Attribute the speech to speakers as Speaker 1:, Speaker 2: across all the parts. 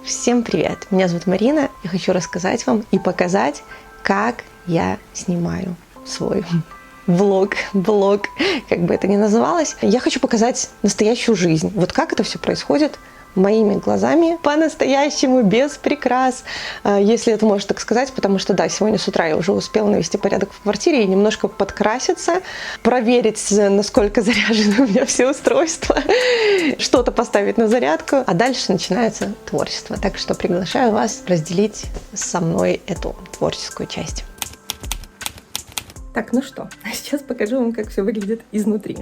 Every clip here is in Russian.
Speaker 1: Всем привет! Меня зовут Марина. Я хочу рассказать вам и показать, как я снимаю свой блог, как бы это ни называлось. Я хочу показать настоящую жизнь. Вот как это все происходит моими глазами, по-настоящему, без прикрас, если это можно так сказать, потому что, да, сегодня с утра я уже успела навести порядок в квартире и немножко подкраситься, проверить, насколько заряжены у меня все устройства, что-то поставить на зарядку, а дальше начинается творчество. Так что приглашаю вас разделить со мной эту творческую часть. Так, ну что, сейчас покажу вам, как все выглядит изнутри.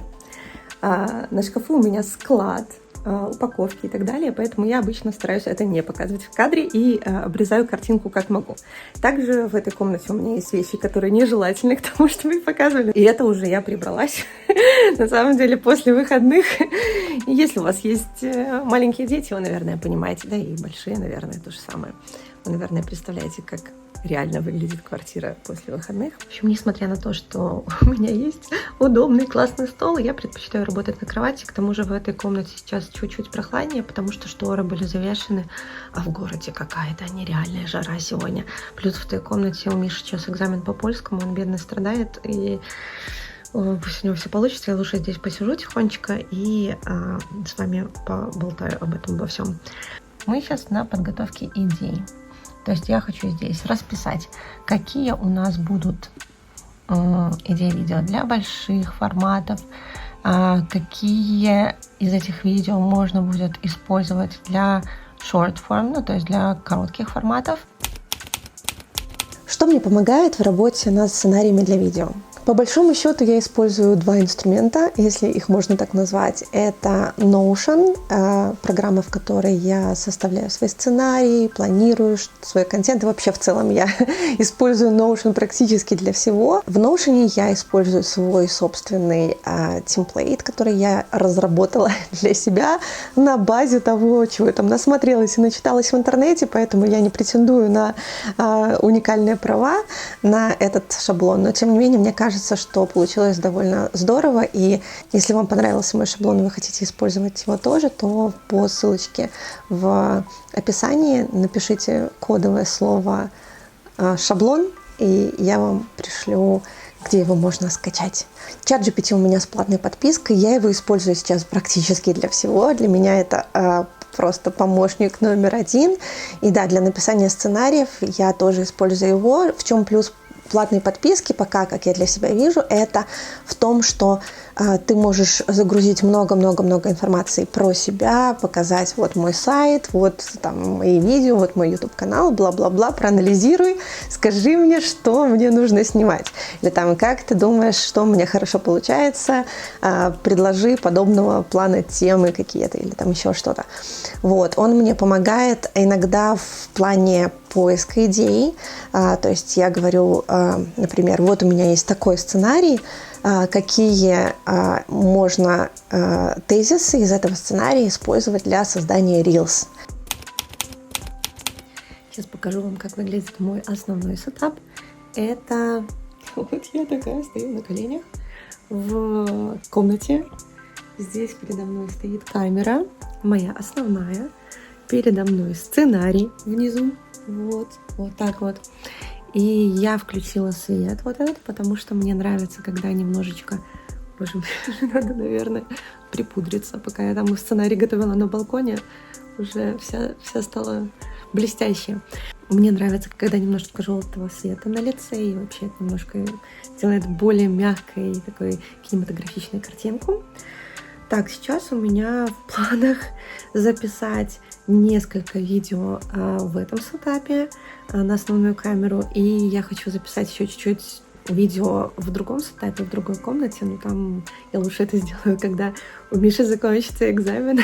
Speaker 1: На шкафу у меня склад упаковки и так далее, поэтому я обычно стараюсь это не показывать в кадре и обрезаю картинку как могу. Также в этой комнате у меня есть вещи, которые нежелательны к тому, чтобы их показывали. И это уже я прибралась. На самом деле, после выходных, если у вас есть маленькие дети, вы, наверное, понимаете, да и большие, наверное, то же самое. Вы, наверное, представляете, как реально выглядит квартира после выходных. В общем, несмотря на то, что у меня есть удобный, классный стол, я предпочитаю работать на кровати. К тому же в этой комнате сейчас чуть-чуть прохладнее, потому что шторы были завешены, а в городе какая-то нереальная жара сегодня. Плюс в той комнате у Миши сейчас экзамен по польскому, он бедно страдает, и пусть у него все получится, я лучше здесь посижу тихонечко и с вами поболтаю об этом, обо всем. Мы сейчас на подготовке идей. То есть я хочу здесь расписать, какие у нас будут идеи видео для больших форматов, какие из этих видео можно будет использовать для short form, ну то есть для коротких форматов. Что мне помогает в работе над сценариями для видео? По большому счету я использую два инструмента, если их можно так назвать. Это Notion, программа, в которой я составляю свои сценарии, планирую свой контент. И вообще в целом я использую Notion практически для всего. В Notion я использую свой собственный темплейт, который я разработала для себя на базе того, чего я там насмотрелась и начиталась в интернете, поэтому я не претендую на уникальные права на этот шаблон. Но тем не менее, мне кажется, что получилось довольно здорово, и если вам понравился мой шаблон и вы хотите использовать его тоже, то по ссылочке в описании напишите кодовое слово «шаблон», и я вам пришлю, где его можно скачать. ChatGPT у меня с платной подпиской, я его использую сейчас практически для всего. Для меня это просто помощник номер 1. И да, для написания сценариев я тоже использую его. В чем плюс платной подписки, пока, как я для себя вижу, это в том, что ты можешь загрузить много-много-много информации про себя, показать вот мой сайт, вот там мои видео, вот мой YouTube-канал, бла-бла-бла, проанализируй, скажи мне, что мне нужно снимать. Или там, как ты думаешь, что у меня хорошо получается, предложи подобного плана темы какие-то или там еще что-то. Вот, он мне помогает иногда в плане поиска идей, то есть я говорю, например, вот у меня есть такой сценарий, какие можно тезисы из этого сценария использовать для создания Reels. Сейчас покажу вам, как выглядит мой основной сетап. Это вот я такая стою на коленях в комнате. Здесь передо мной стоит камера, моя основная. Передо мной сценарий внизу. Вот так вот. И я включила свет вот этот, потому что мне нравится, когда немножечко... Боже мой, надо, наверное, припудриться. Пока я там сценарий готовила на балконе, уже вся стала блестящая. Мне нравится, когда немножечко желтого света на лице, и вообще это немножко делает более мягкой и такой кинематографичной картинку. Так, сейчас у меня в планах записать несколько видео в этом сетапе на основную камеру, и я хочу записать еще чуть-чуть видео в другом сетапе, в другой комнате, но там я лучше это сделаю, когда у Миши закончится экзамен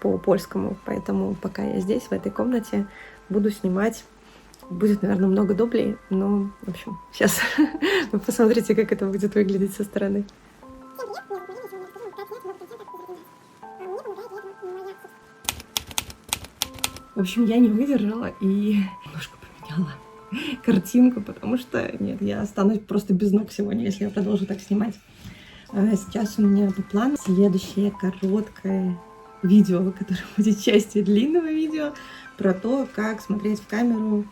Speaker 1: по польскому, поэтому пока я здесь, в этой комнате, буду снимать. Будет, наверное, много дублей, но, в общем, сейчас вы посмотрите, как это будет выглядеть со стороны. В общем, я не выдержала и немножко поменяла картинку, потому что, нет, я останусь просто без ног сегодня, если я продолжу так снимать. Сейчас у меня по плану следующее короткое видео, которое будет частью длинного видео, про то, как смотреть в камеру,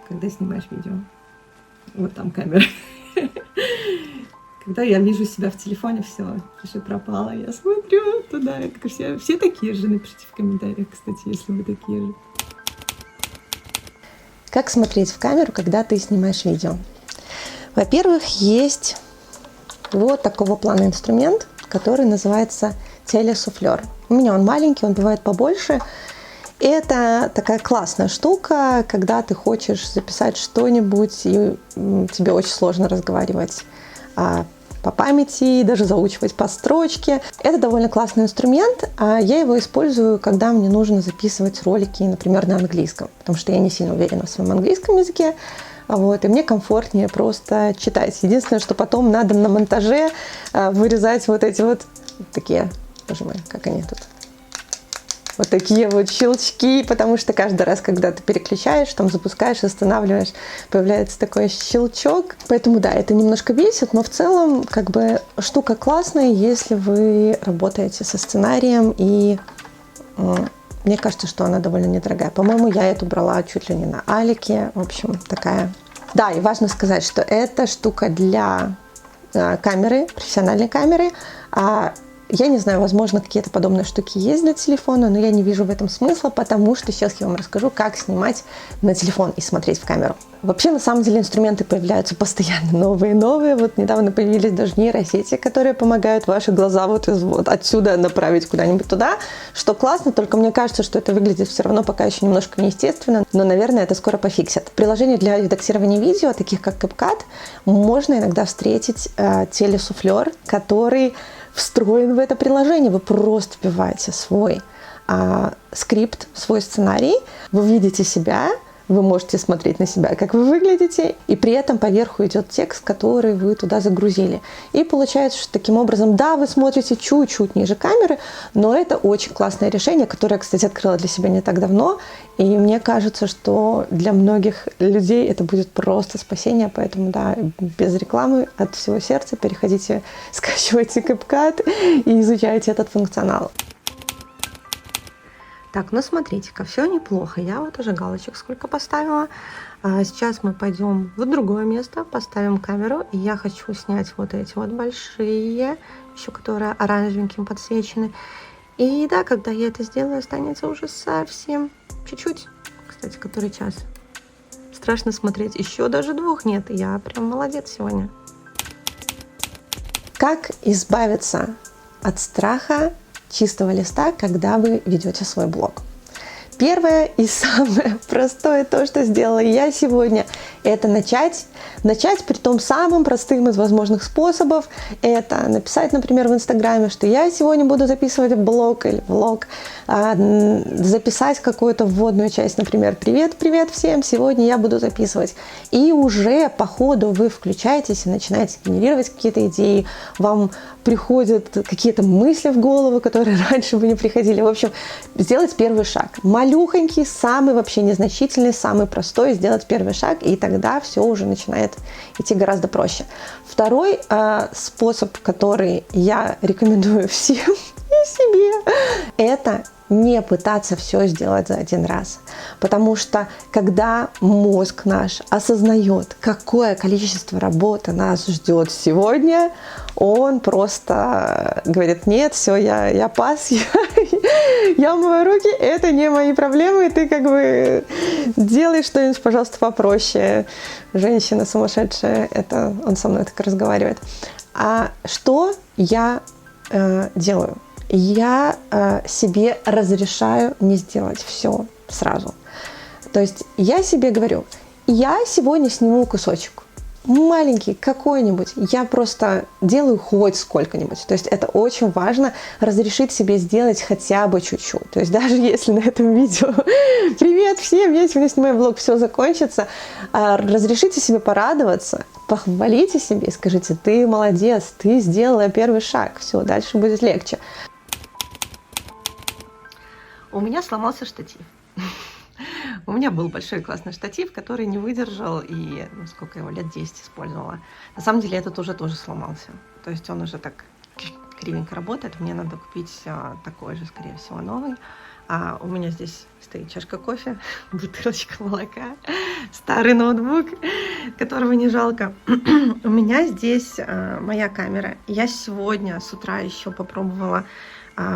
Speaker 1: когда снимаешь видео. Вот там камера. Когда я вижу себя в телефоне, все, пиши пропало, я смотрю туда. Все такие же, напишите в комментариях, кстати, если вы такие же. Как смотреть в камеру, когда ты снимаешь видео? Во-первых, есть вот такого плана инструмент, который называется телесуфлер. У меня он маленький, он бывает побольше. Это такая классная штука, когда ты хочешь записать что-нибудь, и тебе очень сложно разговаривать по памяти, даже заучивать по строчке. Это довольно классный инструмент, а я его использую, когда мне нужно записывать ролики, например, на английском, потому что я не сильно уверена в своем английском языке, вот, и мне комфортнее просто читать. Единственное, что потом надо на монтаже вырезать вот эти вот такие, боже мой, как они тут, вот такие вот щелчки, потому что каждый раз, когда ты переключаешь, там запускаешь, останавливаешь, появляется такой щелчок. Поэтому да, это немножко бесит, но в целом как бы штука классная, если вы работаете со сценарием, и мне кажется, что она довольно недорогая. По-моему, я эту брала чуть ли не на Алике, в общем, такая. Да, и важно сказать, что эта штука для камеры, профессиональной камеры. Я не знаю, возможно, какие-то подобные штуки есть для телефона, но я не вижу в этом смысла, потому что сейчас я вам расскажу, как снимать на телефон и смотреть в камеру. Вообще, на самом деле, инструменты появляются постоянно новые и новые. Вот недавно появились даже нейросети, которые помогают ваши глаза вот отсюда направить куда-нибудь туда, что классно, только мне кажется, что это выглядит все равно пока еще немножко неестественно, но, наверное, это скоро пофиксят. Приложения для редактирования видео, таких как CapCut, можно иногда встретить телесуфлер, который встроен в это приложение. Вы просто вбиваете свой скрипт, свой сценарий, вы видите себя, вы можете смотреть на себя, как вы выглядите, и при этом поверху идет текст, который вы туда загрузили. И получается, что таким образом, да, вы смотрите чуть-чуть ниже камеры, но это очень классное решение, которое, кстати, открыла для себя не так давно, и мне кажется, что для многих людей это будет просто спасение, поэтому, да, без рекламы, от всего сердца переходите, скачивайте CapCut и изучайте этот функционал. Так, ну смотрите-ка, все неплохо. Я вот уже галочек сколько поставила. Сейчас мы пойдем в другое место, поставим камеру. И я хочу снять вот эти вот большие, еще которые оранжевеньким подсвечены. И да, когда я это сделаю, останется уже совсем чуть-чуть. Кстати, который час? Страшно смотреть. Еще даже 2 нет. Я прям молодец сегодня. Как избавиться от страха чистого листа, когда вы ведете свой блог? Первое и самое простое, то, что сделала я сегодня, это начать при том самым простым из возможных способов. Это написать, например, в Инстаграме, что я сегодня буду записывать блог или влог, записать какую-то вводную часть, например, привет всем, сегодня я буду записывать. И уже по ходу вы включаетесь и начинаете генерировать какие-то идеи, вам приходят какие-то мысли в голову, которые раньше бы не приходили. В общем, сделать первый шаг. Малюхонький, самый вообще незначительный, самый простой, сделать первый шаг, и тогда все уже начинает идти гораздо проще. Второй способ, который я рекомендую всем и себе, это не пытаться все сделать за один раз. Потому что когда мозг наш осознает, какое количество работы нас ждет сегодня, он просто говорит: нет, все, я пас, я умываю руки, это не мои проблемы, ты как бы делай что-нибудь, пожалуйста, попроще. Женщина сумасшедшая, это он со мной так разговаривает. А что я делаю? Я себе разрешаю не сделать все сразу. То есть я себе говорю: я сегодня сниму кусочек, маленький какой-нибудь, я просто делаю хоть сколько-нибудь. То есть это очень важно, разрешить себе сделать хотя бы чуть-чуть. То есть даже если на этом видео привет всем, я сегодня снимаю влог, все закончится, разрешите себе порадоваться, похвалите себе и скажите: ты молодец, ты сделала первый шаг, все, дальше будет легче. У меня сломался штатив. У меня был большой классный штатив, который не выдержал, и сколько его, лет 10 использовала. На самом деле этот уже тоже сломался. То есть он уже так кривенько работает. Мне надо купить такой же, скорее всего, новый. У меня здесь стоит чашка кофе, бутылочка молока, старый ноутбук, которого не жалко. У меня здесь моя камера. Я сегодня с утра еще попробовала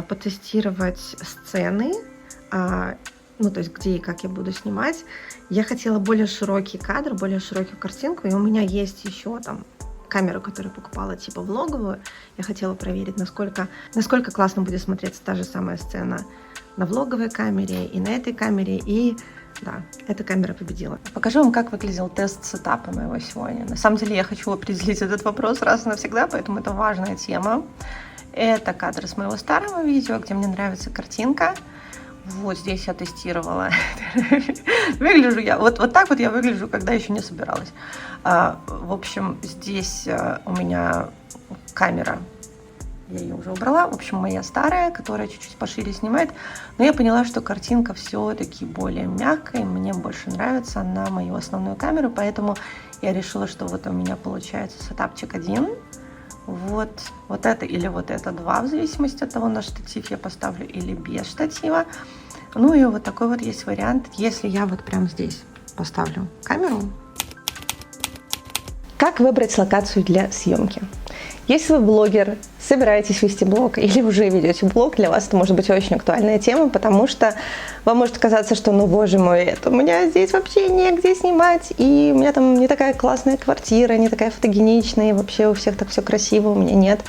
Speaker 1: потестировать сцены, ну, то есть где и как я буду снимать. Я хотела более широкий кадр, более широкую картинку, и у меня есть еще там камеру, которую покупала типа влоговую. Я хотела проверить, насколько классно будет смотреться та же самая сцена на влоговой камере и на этой камере, и да, эта камера победила. Покажу вам, как выглядел тест сетапа моего сегодня. На самом деле я хочу определить этот вопрос раз и навсегда, поэтому это важная тема. Это кадр с моего старого видео, где мне нравится картинка. Вот здесь я тестировала. Выгляжу я, вот так вот я выгляжу, когда еще не собиралась. В общем, здесь у меня камера, я ее уже убрала, в общем, моя старая, которая чуть-чуть пошире снимает. Но я поняла, что картинка все-таки более мягкая, мне больше нравится на мою основную камеру, поэтому я решила, что вот у меня получается сетапчик 1. Вот это или вот это 2, в зависимости от того, на штатив я поставлю или без штатива. Ну и вот такой вот есть вариант, если я вот прямо здесь поставлю камеру. Как выбрать локацию для съемки? Если вы блогер, собираетесь вести блог или уже ведете блог, для вас это может быть очень актуальная тема, потому что вам может казаться, что, ну боже мой, это у меня здесь вообще негде снимать, и у меня там не такая классная квартира, не такая фотогеничная, и вообще у всех так все красиво, у меня нет.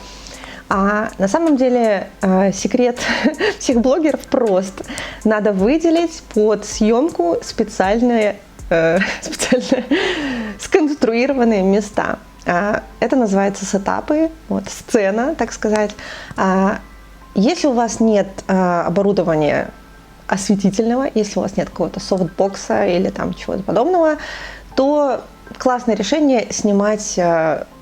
Speaker 1: А на самом деле секрет всех блогеров прост. Надо выделить под съемку специально сконструированные места. Это называется сетапы, вот, сцена, так сказать. Если у вас нет оборудования осветительного, если у вас нет какого-то софтбокса или там чего-то подобного, то классное решение снимать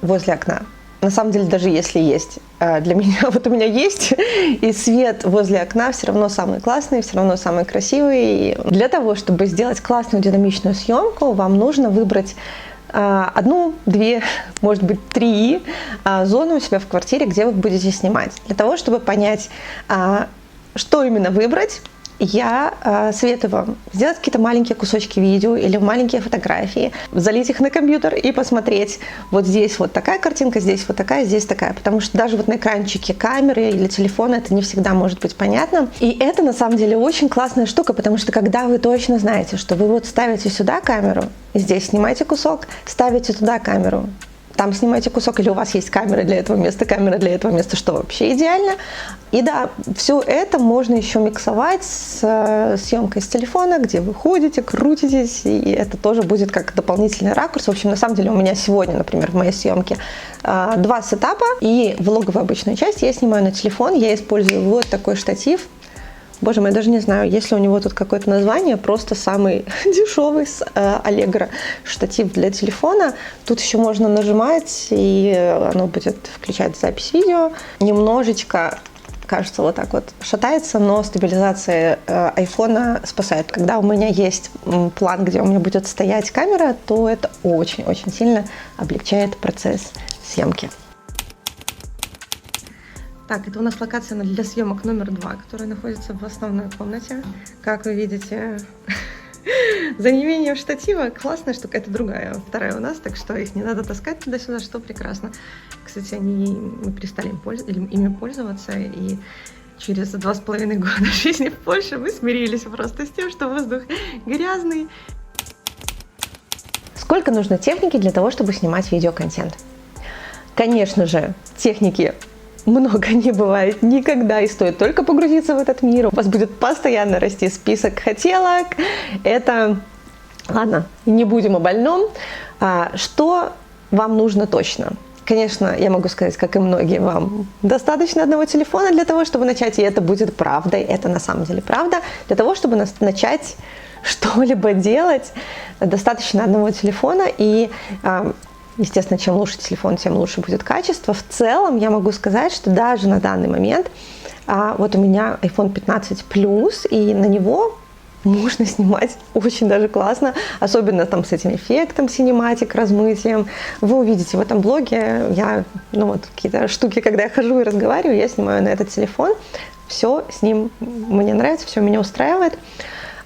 Speaker 1: возле окна. На самом деле, даже если есть, для меня, вот у меня есть, и свет возле окна все равно самый классный, все равно самый красивый. И для того, чтобы сделать классную динамичную съемку, вам нужно выбрать 1, 2, может быть 3 зоны у себя в квартире, где вы будете снимать. Для того, чтобы понять, что именно выбрать, я советую вам сделать какие-то маленькие кусочки видео или маленькие фотографии, залить их на компьютер и посмотреть, вот здесь вот такая картинка, здесь вот такая, здесь такая, потому что даже вот на экранчике камеры или телефона это не всегда может быть понятно. И это на самом деле очень классная штука, потому что когда вы точно знаете, что вы вот ставите сюда камеру, здесь снимаете кусок, ставите туда камеру, там снимаете кусок, или у вас есть камера для этого места, что вообще идеально. И да, все это можно еще миксовать с съемкой с телефона, где вы ходите, крутитесь, и это тоже будет как дополнительный ракурс. В общем, на самом деле у меня сегодня, например, в моей съемке 2 сетапа, и влоговую обычную часть я снимаю на телефон, я использую вот такой штатив. Боже мой, я даже не знаю, если у него тут какое-то название, просто самый дешевый с Allegro штатив для телефона. Тут еще можно нажимать, и оно будет включать запись видео. Немножечко, кажется, вот так вот шатается, но стабилизация айфона спасает. Когда у меня есть план, где у меня будет стоять камера, то это очень-очень сильно облегчает процесс съемки. Так, это у нас локация для съемок номер 2, которая находится в основной комнате. Как вы видите, за неимением штатива классная штука. Это другая, вторая у нас, так что их не надо таскать туда-сюда, что прекрасно. Кстати, мы перестали ими пользоваться, и через 2,5 года жизни в Польше мы смирились просто с тем, что воздух грязный. Сколько нужно техники для того, чтобы снимать видеоконтент? Конечно же, техники много не бывает никогда, и стоит только погрузиться в этот мир, у вас будет постоянно расти список хотелок. Это, ладно, не будем о больном. Что вам нужно точно? Конечно, я могу сказать, как и многие, вам достаточно одного телефона для того, чтобы начать, и это будет правдой, это на самом деле правда. Для того, чтобы начать что-либо делать, достаточно одного телефона, и естественно, чем лучше телефон, тем лучше будет качество. В целом, я могу сказать, что даже на данный момент, вот у меня iPhone 15 Plus, и на него можно снимать очень даже классно, особенно там с этим эффектом синематик, размытием. Вы увидите в этом блоге, я, какие-то штуки, когда я хожу и разговариваю, я снимаю на этот телефон. Все с ним мне нравится, все меня устраивает.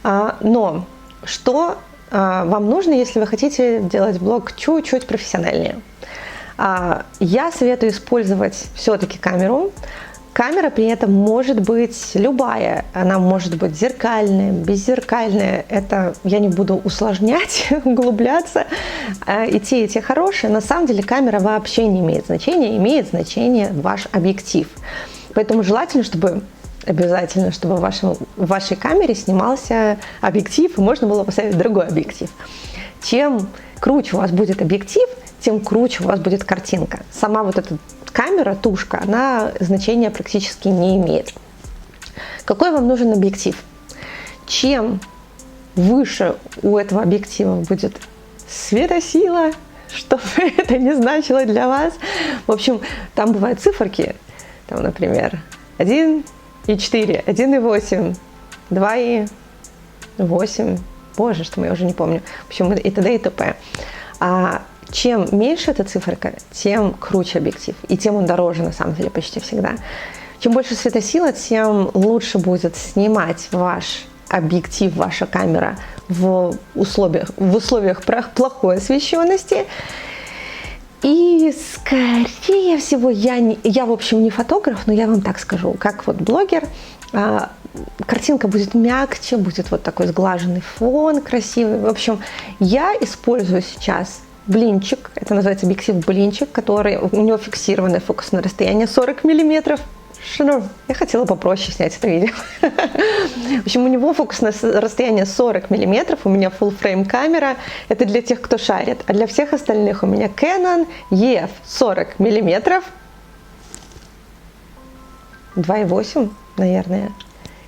Speaker 1: Но что вам нужно, если вы хотите делать блог чуть-чуть профессиональнее? Я советую использовать все-таки камеру. Камера при этом может быть любая. Она может быть зеркальная, беззеркальная. Это я не буду усложнять, углубляться. И те хорошие. На самом деле камера вообще не имеет значения. Имеет значение ваш объектив. Поэтому желательно, чтобы в вашей камере снимался объектив, и можно было поставить другой объектив. Чем круче у вас будет объектив, тем круче у вас будет картинка. Сама вот эта камера, тушка, она значения практически не имеет. Какой вам нужен объектив? Чем выше у этого объектива будет светосила, что бы это ни значило для вас. В общем, там бывают циферки, там, например, 1,4, 1,8, 2,8, боже, что я уже не помню. В общем, и т.д. и т.п. Чем меньше эта циферка, тем круче объектив. И тем он дороже, на самом деле, почти всегда. Чем больше светосила, тем лучше будет снимать ваш объектив, ваша камера в условиях плохой освещенности. И, скорее всего, я, в общем, не фотограф, но я вам так скажу, как вот блогер, картинка будет мягче, будет вот такой сглаженный фон красивый. В общем, я использую сейчас блинчик, это называется объектив блинчик, который, у него фиксированное фокусное расстояние 40 миллиметров. Я хотела попроще снять это видео. В общем, у него фокусное расстояние 40 миллиметров, у меня full frame камера, это для тех, кто шарит, а для всех остальных у меня Canon EF 40 миллиметров, 2,8, наверное.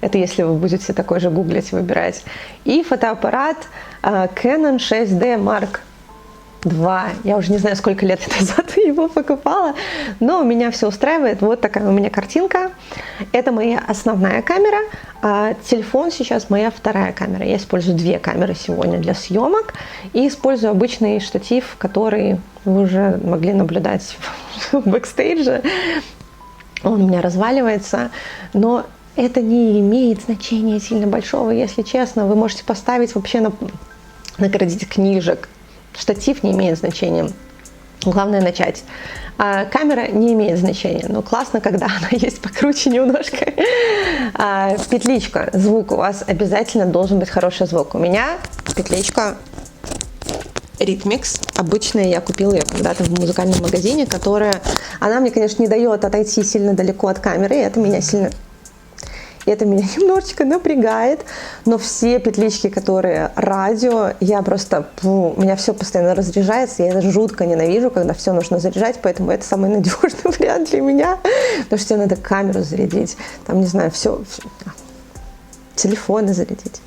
Speaker 1: Это если вы будете такой же гуглить, выбирать. И фотоаппарат Canon 6D Mark II. Я уже не знаю, сколько лет назад его покупала, но меня все устраивает. Вот такая у меня картинка. Это моя основная камера, а телефон сейчас моя вторая камера. Я использую две камеры сегодня для съемок и использую обычный штатив, который вы уже могли наблюдать в бэкстейдже. Он у меня разваливается, но это не имеет значения сильно большого, если честно. Вы можете поставить вообще наградить книжек. Штатив не имеет значения. Главное начать. Камера не имеет значения, но классно, когда она есть покруче немножко. Петличка, звук. У вас обязательно должен быть хороший звук. У меня петличка Rhythmix. Обычная, я купила ее когда-то в музыкальном магазине, она мне, конечно, не дает отойти сильно далеко от камеры, и это меня немножечко напрягает, но все петлички, которые радио, у меня все постоянно разряжается, я это жутко ненавижу, когда все нужно заряжать, поэтому это самый надежный вариант для меня, потому что тебе надо камеру зарядить, там, не знаю, телефоны зарядить.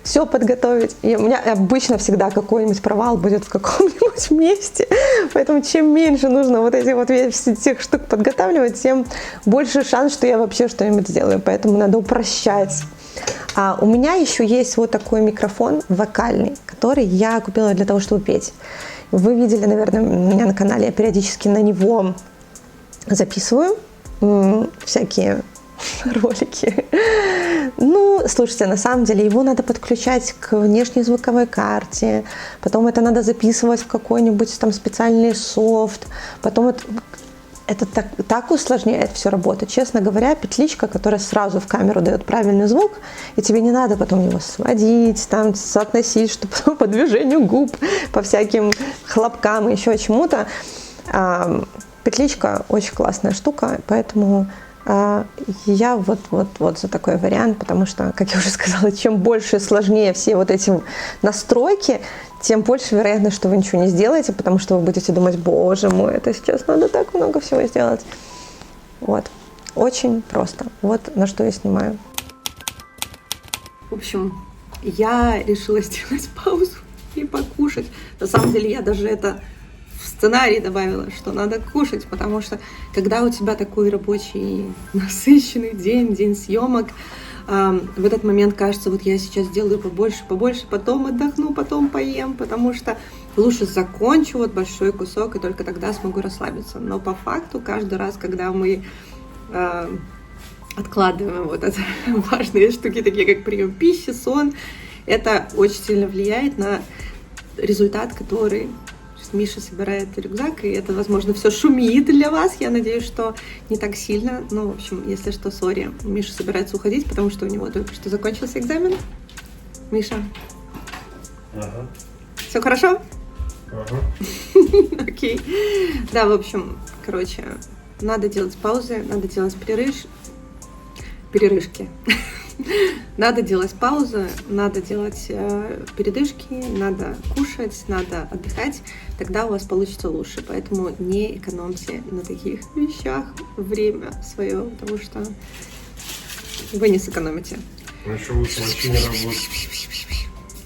Speaker 1: Все подготовить. И у меня обычно всегда какой-нибудь провал будет в каком-нибудь месте. Поэтому чем меньше нужно вот этих штук подготавливать, тем больше шанс, что я вообще что-нибудь сделаю. Поэтому надо упрощать. У меня еще есть вот такой микрофон вокальный, который я купила для того, чтобы петь. Вы видели, наверное, меня на канале, я периодически на него записываю всякие ролики. Слушайте, на самом деле его надо подключать к внешней звуковой карте, потом это надо записывать в какой-нибудь там специальный софт, потом это так усложняет все работу. Честно говоря, петличка, которая сразу в камеру дает правильный звук, и тебе не надо потом его сводить, там, соотносить, что потом по движению губ, по всяким хлопкам и еще чему-то. Петличка очень классная штука, поэтому я вот за такой вариант, потому что, как я уже сказала, чем больше и сложнее все вот эти настройки, тем больше вероятность, что вы ничего не сделаете, потому что вы будете думать: боже мой, это сейчас надо так много всего сделать. Вот. Очень просто. Вот на что я снимаю. В общем, я решила сделать паузу и покушать. На самом деле я даже это в сценарий добавила, что надо кушать, потому что когда у тебя такой рабочий насыщенный день съемок,
Speaker 2: в этот момент кажется, вот я сейчас сделаю побольше, потом отдохну, потом поем, потому что лучше закончу вот большой кусок, и только тогда смогу расслабиться. Но по факту каждый раз, когда мы откладываем вот это важные штуки, такие как прием пищи, сон, это очень сильно влияет на результат, который Миша собирает рюкзак, и это, возможно, все шумит для вас. Я надеюсь, что не так сильно. Ну, в общем, если что, сори. Миша собирается уходить, потому что у него только что закончился экзамен. Миша?
Speaker 3: Ага.
Speaker 2: Все хорошо?
Speaker 3: Ага.
Speaker 2: Окей. Да, в общем, короче, надо делать паузы, надо делать перерыжки. Надо делать паузы, надо делать передышки, надо кушать, надо отдыхать, тогда у вас получится лучше. Поэтому не экономьте на таких вещах время свое, потому что вы не сэкономите.
Speaker 3: А еще лучше вообще не работать.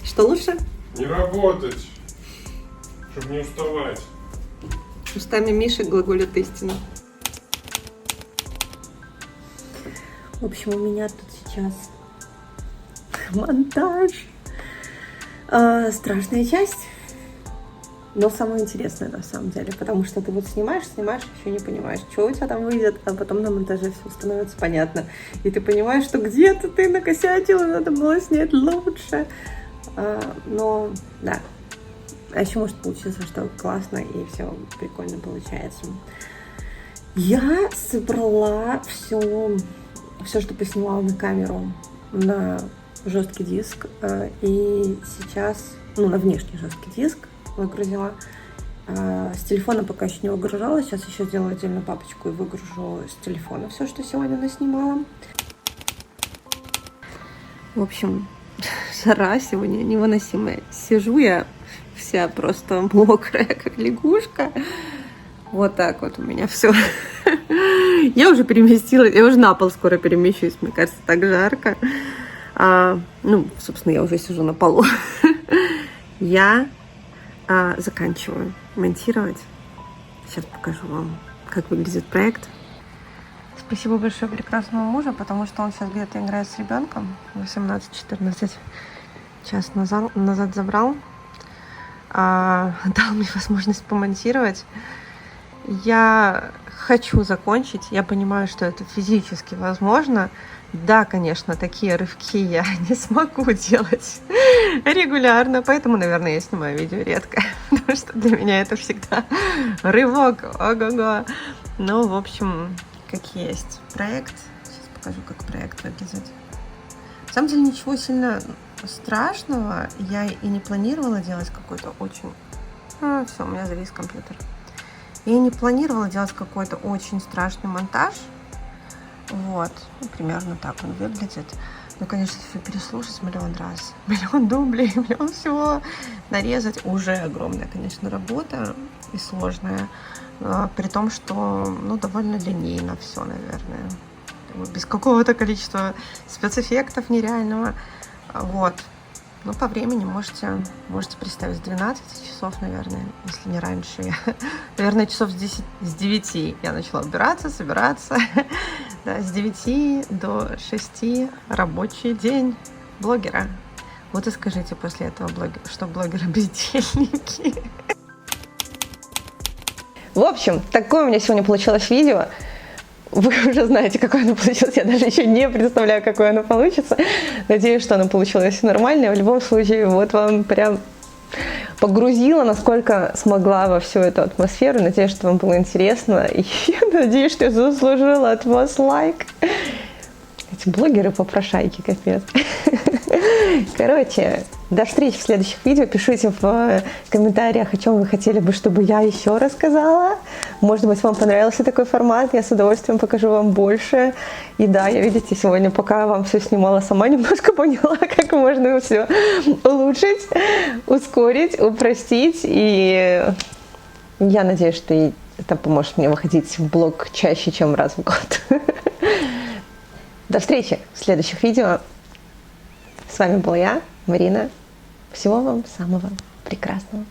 Speaker 2: Что лучше?
Speaker 3: Не работать, чтобы не уставать.
Speaker 2: Устами Миши глаголят истину. В общем, у меня тут сейчас монтаж. Страшная часть, но самая интересная на самом деле, потому что ты вот снимаешь, еще не понимаешь, что у тебя там выйдет, а потом на монтаже все становится понятно. И ты понимаешь, что где-то ты накосячила, надо было снять лучше. Но да, а еще может получиться, что классно и все прикольно получается. Я собрала все, что поснимала на камеру, на жесткий диск, и сейчас, на внешний жесткий диск выгрузила. С телефона пока еще не выгружала, сейчас еще сделаю отдельную папочку и выгружу с телефона все, что сегодня наснимала. В общем, жара сегодня невыносимая. Сижу я вся просто мокрая, как лягушка. Вот так вот у меня все. Я уже переместилась, я уже на пол скоро перемещусь, мне кажется, так жарко. Собственно, я уже сижу на полу. Я заканчиваю монтировать. Сейчас покажу вам, как выглядит проект. Спасибо большое прекрасному мужу, потому что он сейчас где-то играет с ребенком. 18-14 час назад забрал. Дал мне возможность помонтировать. Я хочу закончить. Я понимаю, что это физически возможно. Да, конечно, такие рывки я не смогу делать регулярно, поэтому, наверное, я снимаю видео редко, потому что для меня это всегда рывок, ого-го. Ну, в общем, как есть проект. Сейчас покажу, как проект выглядит. На самом деле, ничего сильно страшного я и не планировала делать какой-то очень... все, у меня завис компьютер. Я не планировала делать какой-то очень страшный монтаж. Вот, примерно так он выглядит. Ну, конечно, все переслушать миллион раз. Миллион дублей, миллион всего нарезать. Уже огромная, конечно, работа и сложная. При том, что, довольно линейно все, наверное. Без какого-то количества спецэффектов нереального. Вот. Ну, по времени можете представить, с 12 часов, наверное, если не раньше. Наверное, часов с 9 я начала убираться, собираться. Да, с 9 до 6 рабочий день блогера. Вот и скажите после этого, что блогеры бездельники. В общем, такое у меня сегодня получилось видео. Вы уже знаете, какое оно получилось. Я даже еще не представляю, какое оно получится. Надеюсь, что оно получилось нормально. В любом случае, вот вам прям погрузила, насколько смогла во всю эту атмосферу. Надеюсь, что вам было интересно. И я надеюсь, что я заслужила от вас лайк. Эти блогеры-попрошайки, капец. Короче, до встречи в следующих видео. Пишите в комментариях, о чем вы хотели бы, чтобы я еще рассказала. Может быть, вам понравился такой формат. Я с удовольствием покажу вам больше. И да, я, видите, сегодня, пока вам все снимала, сама немножко поняла, как можно все улучшить, ускорить, упростить. И я надеюсь, что это поможет мне выходить в блог чаще, чем раз в год. До встречи в следующих видео. С вами была я, Марина. Всего вам самого прекрасного.